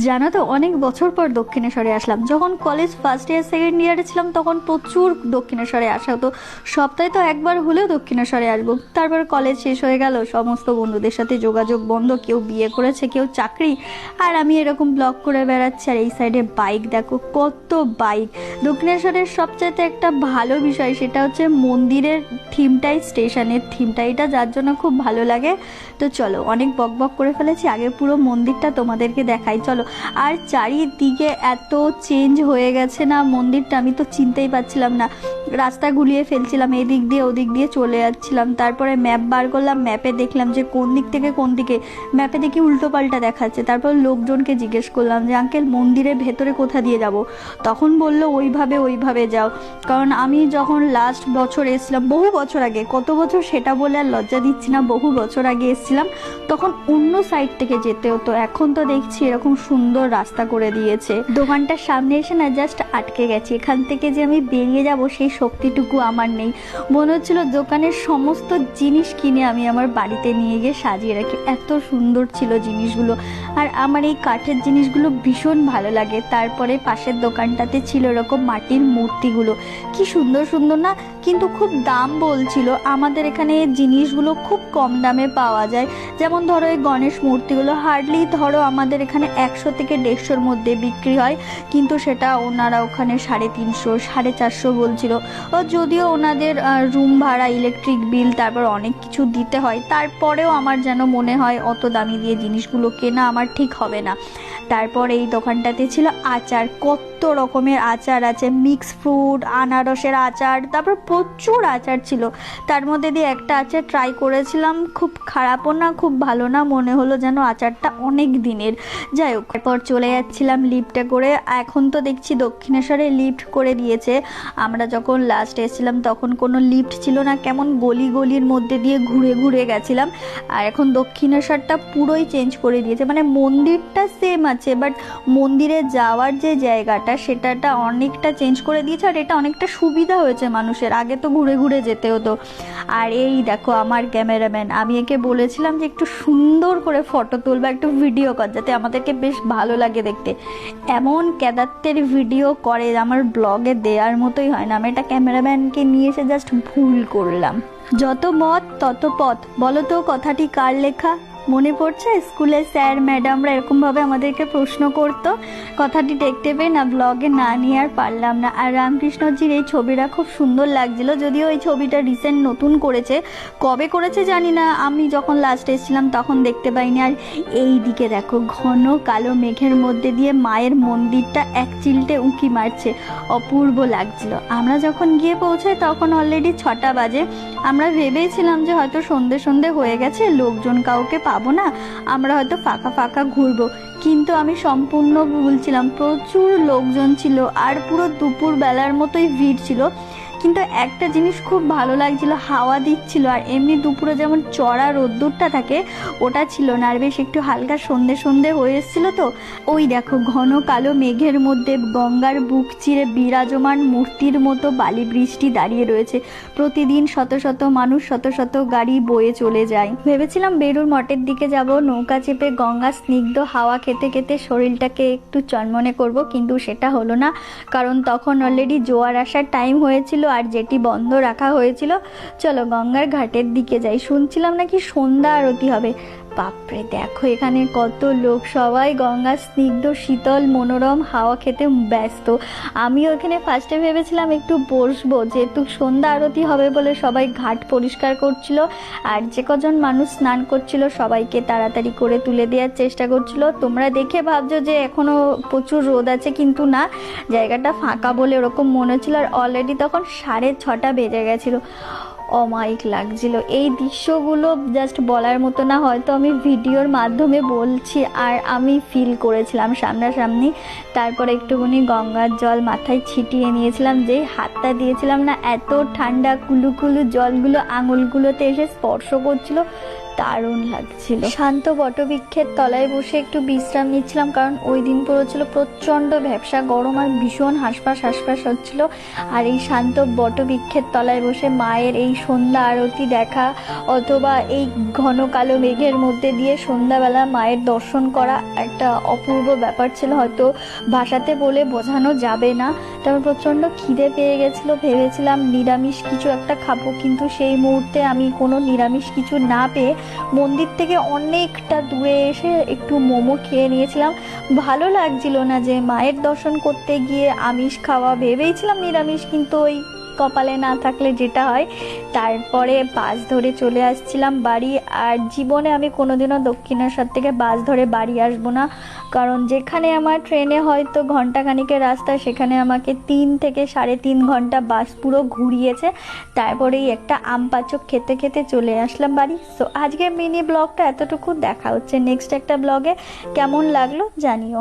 জানো তো, অনেক বছর পর দক্ষিণেশ্বরে আসলাম। যখন কলেজ ফার্স্ট ইয়ার সেকেন্ড ইয়ারে ছিলাম তখন প্রচুর দক্ষিণেশ্বরে আসা হতো। সপ্তাহে তো একবার হলেও দক্ষিণেশ্বরে আসবো। তারপর কলেজ শেষ হয়ে গেল, সমস্ত বন্ধুদের সাথে যোগাযোগ বন্ধ, কেউ বিয়ে করেছে, কেউ চাকরি, আর আমি এরকম ব্লগ করে বেড়াচ্ছি। আর এই সাইডে বাইক দেখো, কত বাইক। দক্ষিণেশ্বরের সবচাইতে একটা ভালো বিষয় সেটা হচ্ছে মন্দিরের থিমটাই, স্টেশনের থিমটা, এটা যার জন্য খুব ভালো লাগে। তো চলো, অনেক বক বক করে ফেলেছি, আগে পুরো মন্দিরটা তোমাদেরকে দেখাই চলো। আর চারিদিকে এত চেঞ্জ হয়ে গেছে না মন্দিরটা, আমি তো চিনতেই পারছিলাম না, রাস্তা গুলিয়ে ফেলছিলাম, এদিক দিয়ে ওদিক দিয়ে চলে যাচ্ছিলাম। তারপরে ম্যাপ বার করলাম, ম্যাপে দেখলাম যে কোন দিক থেকে কোন দিকে, ম্যাপে দেখি উল্টো পাল্টা দেখাচ্ছে। তারপর লোকজনকে জিজ্ঞেস করলাম যে আঙ্কেল মন্দিরের ভেতরে কোথা দিয়ে যাব, তখন বলল ওইভাবে ওইভাবে যাও। কারণ আমি যখন লাস্ট বছর এসেছিলাম, বহু বছর আগে, কত বছর সেটা বলে আর লজ্জা দিচ্ছি না, বহু বছর আগে এসেছিলাম, তখন অন্য সাইড থেকে যেতে হতো। এখন তো দেখছি এরকম সুন্দর রাস্তা করে দিয়েছে। দোকানটার সামনে এসে না জাস্ট আটকে গেছি, এখান থেকে যে আমি বেরিয়ে যাব সেই শক্তিটুকু আমার নেই। মনে হচ্ছিল দোকানের সমস্ত জিনিস কিনে আমি আমার বাড়িতে নিয়ে গিয়ে সাজিয়ে রাখি, এত সুন্দর ছিল জিনিসগুলো। আর আমার এই কাঠের জিনিসগুলো ভীষণ ভালো লাগে। তারপরে পাশের দোকানটাতে ছিল এরকম মাটির মূর্তিগুলো, কি সুন্দর সুন্দর না, কিন্তু খুব দাম বলছিল। আমাদের এখানে জিনিসগুলো খুব কম দামে পাওয়া যায়। যেমন ধরো এই গণেশ মূর্তিগুলো হার্ডলি ধরো আমাদের এখানে 100 থেকে 150-র মধ্যে বিক্রি হয়, কিন্তু সেটা ওনারা ওখানে 350, 450 বলছিল। ও যদিও ওনাদের রুম ভাড়া, ইলেকট্রিক বিল, তারপর অনেক কিছু দিতে হয়, তারপরেও আমার যেন মনে হয় অত দামি দিয়ে জিনিসগুলো কেনা আমার ঠিক হবে না। তারপর এই দোকানটাতে ছিল আচার, কত রকমের আচার আছে, মিক্স ফ্রুট, আনারসের আচার, তারপর প্রচুর আচার ছিল। তার মধ্যে দিয়ে একটা আচার ট্রাই করেছিলাম, খুব খারাপও না খুব ভালো না, মনে হলো যেন আচারটা অনেক দিনের। যাই হোক, এরপর চলে যাচ্ছিলাম লিফটে করে। এখন তো দেখছি দক্ষিণেশ্বরে লিফট করে দিয়েছে, আমরা যখন লাস্ট এসেছিলাম তখন কোনো লিফট ছিল না, কেমন গলি গলির মধ্যে দিয়ে ঘুরে ঘুরে গেছিলাম। আর এখন দক্ষিণেশ্বরটা পুরোই চেঞ্জ করে দিয়েছে, মানে মন্দিরটা সেম আছে, বাট মন্দিরে যাওয়ার যে জায়গাটা সেটাটা অনেকটা চেঞ্জ করে দিয়েছে। আর এটা অনেকটা সুবিধা হয়েছে মানুষের, আগে তো ঘুরে ঘুরে যেতে হতো। আর এই দেখো আমার ক্যামেরাম্যান, আমি একে বলেছিলাম যে একটু সুন্দর করে ফটো তুলবা, একটু ভিডিও কর, যাতে আমাদেরকে বেশ ভালো লাগে দেখতে। এমন ক্যাদাত্তের ভিডিও করে, আমার ব্লগে দেওয়ার মতোই হয় না। আমি একটা ক্যামেরাম্যানকে নিয়ে এসে জাস্ট ভুল করলাম। যত মত তত পথ, বলো তো কথাটি কার লেখা? মনে পড়ছে স্কুলে স্যার ম্যাডামরা এরকমভাবে আমাদেরকে প্রশ্ন করতো, কথাটি দেখতে পেয়ে না ব্লগে না নিয়ে আর পারলাম না। আর রামকৃষ্ণজির এই ছবিটা খুব সুন্দর লাগছিল, যদিও এই ছবিটা রিসেন্ট নতুন করেছে, কবে করেছে জানি না, আমি যখন লাস্ট এসেছিলাম তখন দেখতে পাইনি। আর এই দিকে দেখো, ঘন কালো মেঘের মধ্যে দিয়ে মায়ের মন্দিরটা এক চিলটে উঁকি মারছে, অপূর্ব লাগছিল। আমরা যখন গিয়ে পৌঁছাই তখন অলরেডি 6টা বাজে। আমরা ভেবেছিলাম যে হয়তো সন্ধে সন্ধে হয়ে গেছে, লোকজন কাউকে পাবো না, আমরা হয়তো ফাঁকা ফাঁকা ঘুরবো, কিন্তু আমি সম্পূর্ণ ভুল ছিলাম। প্রচুর লোকজন ছিল, আর পুরো দুপুর বেলার মতোই ভিড় ছিল। কিন্তু একটা জিনিস খুব ভালো লাগছিল, হাওয়া দিচ্ছিল, আর এমনি দুপুরে যেমন চড়া রোদ্দুরটা থাকে ওটা ছিল না, আর বেশ একটু হালকা সন্ধে সন্ধে হয়ে এসেছিলো। তো ওই দেখো, ঘন কালো মেঘের মধ্যে গঙ্গার বুক চিরে বিরাজমান মূর্তির মতো বালি বৃষ্টি দাঁড়িয়ে রয়েছে। প্রতিদিন শত শত মানুষ, শত শত গাড়ি বয়ে চলে যায়। ভেবেছিলাম বেলুড় মঠের দিকে যাব, নৌকা চেপে গঙ্গা স্নিগ্ধ হাওয়া খেতে খেতে শরীরটাকে একটু চনমনে করব, কিন্তু সেটা হলো না, কারণ তখন অলরেডি জোয়ার আসার টাইম হয়েছিল আর যেটি বন্ধ রাখা হয়েছিল। চলো গঙ্গার ঘাটের দিকে যাই, শুনছিলাম নাকি সন্ধ্যা আরতি হবে। বাপরে দেখো এখানে কত লোক, সবাই গঙ্গার স্নিগ্ধ শীতল মনোরম হাওয়া খেতে ব্যস্ত। আমি ওখানে ফার্স্টে ভেবেছিলাম একটু বসবো, যেহেতু সন্ধ্যা আরতি হবে বলে সবাই ঘাট পরিষ্কার করছিল, আর যে কজন মানুষ স্নান করছিল সবাইকে তাড়াতাড়ি করে তুলে দেওয়ার চেষ্টা করছিল। তোমরা দেখে ভাবছো যে এখনো প্রচুর রোদ আছে, কিন্তু না, জায়গাটা ফাঁকা বলে ওরকম মনে হচ্ছিল। আর অলরেডি তখন 6:30 বেজে গেছিলো। অমায়িক লাগছিল এই দৃশ্যগুলো, জাস্ট বলার মতো না, হয়তো আমি ভিডিওর মাধ্যমে বলছি, আর আমি ফিল করেছিলাম সামনাসামনি। তারপর একটুখানি গঙ্গার জল মাথায় ছিটিয়ে নিয়েছিলাম, যেই হাতটা দিয়েছিলাম না, এত ঠান্ডা কুলুকুলু জলগুলো আঙুলগুলোতে এসে স্পর্শ করছিল, দারুণ লাগছিল। শান্ত বটবৃক্ষের তলায় বসে একটু বিশ্রাম নিচ্ছিলাম, কারণ ওই দিন পড়েছিল প্রচণ্ড ভ্যাপসা গরম আর ভীষণ হাঁসফাঁস হচ্ছিল। আর এই শান্ত বটবৃক্ষের তলায় বসে মায়ের এই সন্ধ্যা আরতি দেখা, অথবা এই ঘন কালো মেঘের মধ্যে দিয়ে সন্ধ্যাবেলা মায়ের দর্শন করা একটা অপূর্ব ব্যাপার ছিল, হয়তো ভাষাতে বলে বোঝানো যাবে না। তারপর প্রচণ্ড খিদে পেয়ে গেছিলো, ভেবেছিলাম নিরামিষ কিছু একটা খাবো, কিন্তু সেই মুহূর্তে আমি কোনো নিরামিষ কিছু না পেয়ে মন্দির থেকে অনেকটা দূরে এসে একটু মোমো খেয়ে নিয়েছিলাম। ভালো লাগছিল না যে মায়ের দর্শন করতে গিয়ে আমিষ খাওয়া, ভেবেছিলাম নিরামিষ, কিন্তু ওই কপালে না থাকলে যেটা হয়। তারপরে বাস ধরে চলে আসছিলাম বাড়ি। আর জীবনে আমি কোনোদিনও দক্ষিণেশ্বর থেকে বাস ধরে বাড়ি আসবো না, কারণ যেখানে আমার ট্রেনে হয়তো ঘন্টাখানিকের রাস্তা, সেখানে আমাকে 3 থেকে 3.5 ঘন্টা বাস পুরো ঘুরিয়েছে। তারপরেই একটা আম পাচক খেতে খেতে চলে আসলাম বাড়ি। সো আজকের মিনি ব্লগটা এতটুকু, দেখা হচ্ছে নেক্সট একটা ব্লগে। কেমন লাগলো জানিও।